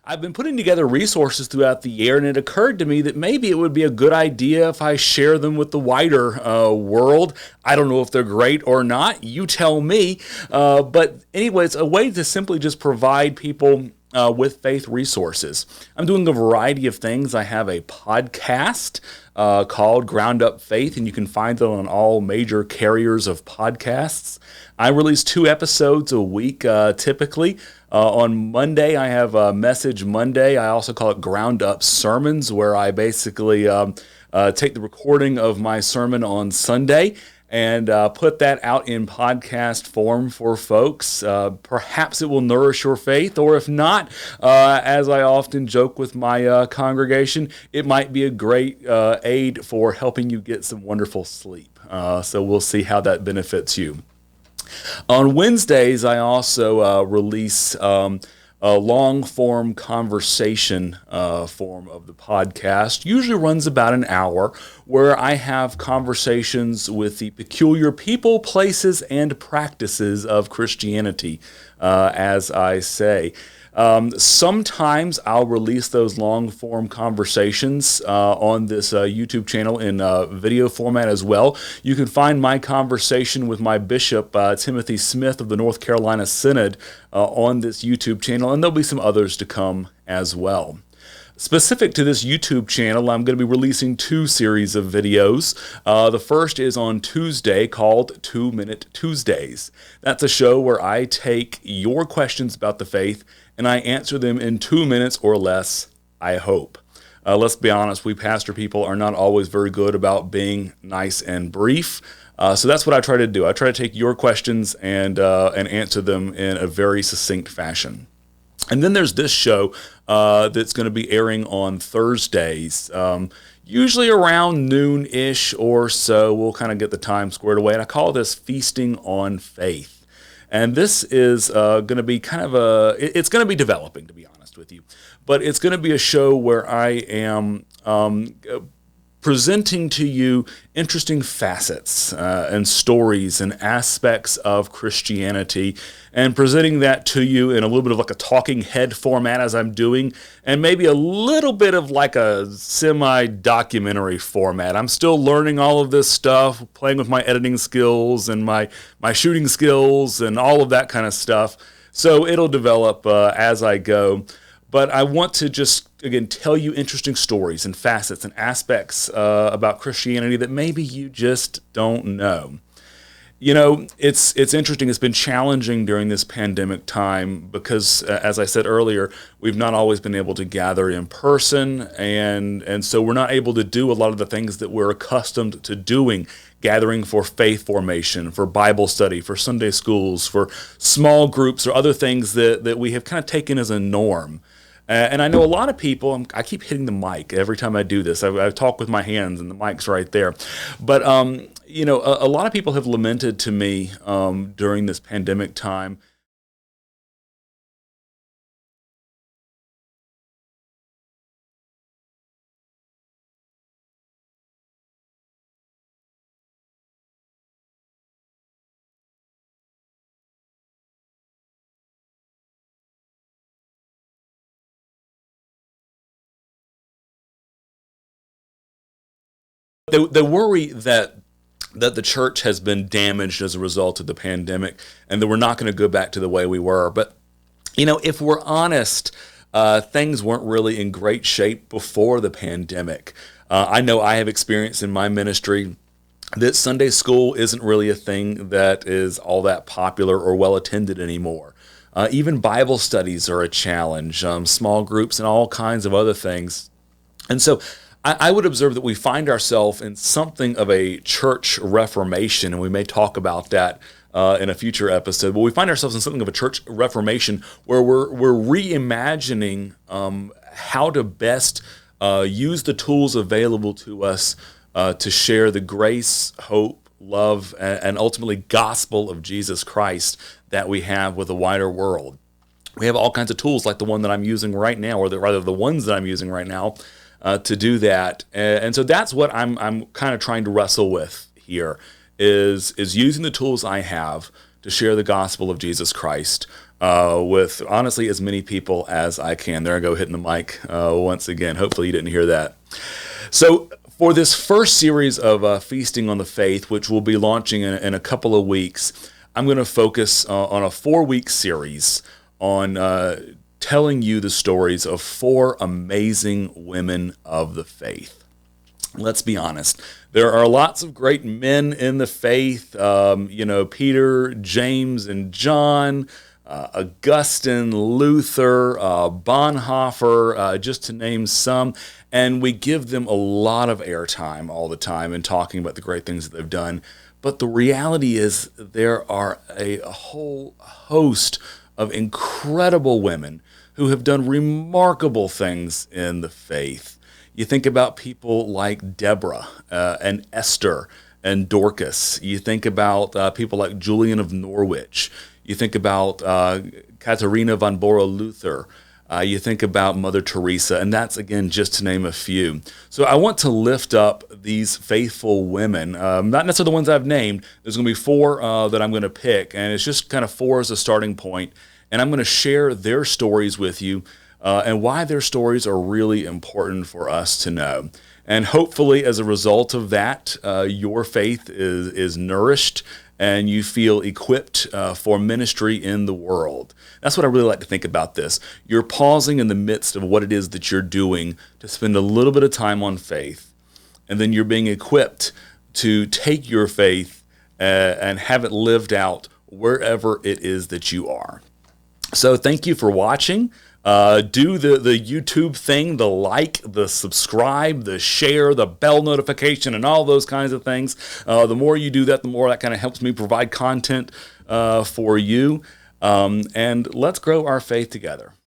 I've been putting together resources throughout the year, and it occurred to me that maybe it would be a good idea if I share them with the wider world. I don't know if they're great or not. You tell me. But anyway, it's a way to simply just provide people with faith resources. I'm doing a variety of things. I have a podcast called Ground Up Faith, and you can find it on all major carriers of podcasts. I release 2 episodes a week typically. On Monday, I have Message Monday. I also call it Ground Up Sermons, where I basically take the recording of my sermon on Sunday and put that out in podcast form for folks. Perhaps it will nourish your faith, or if not, as I often joke with my congregation, it might be a great aid for helping you get some wonderful sleep. So we'll see how that benefits you. On Wednesdays, I also release a long-form conversation form of the podcast. Usually runs about an hour, where I have conversations with the peculiar people, places, and practices of Christianity, as I say. Sometimes I'll release those long-form conversations on this YouTube channel in video format as well. You can find my conversation with my bishop, Timothy Smith of the North Carolina Synod, on this YouTube channel, and there'll be some others to come as well. Specific to this YouTube channel, I'm going to be releasing 2 series of videos. The first is on Tuesday, called 2-Minute Tuesdays. That's a show where I take your questions about the faith and I answer them in 2 minutes or less, I hope. Let's be honest, we pastor people are not always very good about being nice and brief. So that's what I try to do. I try to take your questions and answer them in a very succinct fashion. And then there's this show that's going to be airing on Thursdays, usually around noon-ish or so. We'll kind of get the time squared away. And I call this Feasting on Faith. And this is going to be kind of it's going to be developing, to be honest with you. But it's going to be a show where I am presenting to you interesting facets and stories and aspects of Christianity, and presenting that to you in a little bit of like a talking head format as I'm doing, and maybe a little bit of like a semi-documentary format. I'm still learning all of this stuff, playing with my editing skills and my shooting skills and all of that kind of stuff. So it'll develop as I go. But I want to just, again, tell you interesting stories and facets and aspects about Christianity that maybe you just don't know. You know, it's interesting. It's been challenging during this pandemic time because, as I said earlier, we've not always been able to gather in person, and so we're not able to do a lot of the things that we're accustomed to doing, gathering for faith formation, for Bible study, for Sunday schools, for small groups, or other things that we have kind of taken as a norm. And I know a lot of people, I keep hitting the mic every time I do this. I talk with my hands and the mic's right there. But, you know, a lot of people have lamented to me during this pandemic time. They worry that the church has been damaged as a result of the pandemic, and that we're not going to go back to the way we were. But, you know, if we're honest, things weren't really in great shape before the pandemic. I know I have experience in my ministry that Sunday school isn't really a thing that is all that popular or well attended anymore. Even Bible studies are a challenge, small groups and all kinds of other things. And so I would observe that we find ourselves in something of a church reformation, and we may talk about that in a future episode, but we find ourselves in something of a church reformation where we're reimagining how to best use the tools available to us to share the grace, hope, love, and ultimately gospel of Jesus Christ that we have with the wider world. We have all kinds of tools like the one that I'm using right now, or rather the ones that I'm using right now, to do that. And so that's what I'm kind of trying to wrestle with here, is using the tools I have to share the gospel of Jesus Christ with honestly as many people as I can. There I go, hitting the mic once again. Hopefully you didn't hear that. So for this first series of Feasting on the Faith, which we'll be launching in a couple of weeks, I'm going to focus on a 4-week series on telling you the stories of 4 amazing women of the faith. Let's be honest. There are lots of great men in the faith, Peter, James, and John, Augustine, Luther, Bonhoeffer, just to name some. And we give them a lot of airtime all the time in talking about the great things that they've done. But the reality is there are a whole host of incredible women who have done remarkable things in the faith. You think about people like Deborah and Esther and Dorcas. You think about people like Julian of Norwich. You think about Katharina von Bora Luther. You think about Mother Teresa, and that's, again, just to name a few. So I want to lift up these faithful women, not necessarily the ones I've named. There's going to be 4 that I'm going to pick, and it's just kind of 4 as a starting point. And I'm going to share their stories with you and why their stories are really important for us to know. And hopefully, as a result of that, your faith is nourished and you feel equipped for ministry in the world. That's what I really like to think about this. You're pausing in the midst of what it is that you're doing to spend a little bit of time on faith, and then you're being equipped to take your faith and have it lived out wherever it is that you are. So thank you for watching. Do the YouTube thing, the like, the subscribe, the share, the bell notification, and all those kinds of things. The more you do that, the more that kind of helps me provide content for you. And let's grow our faith together.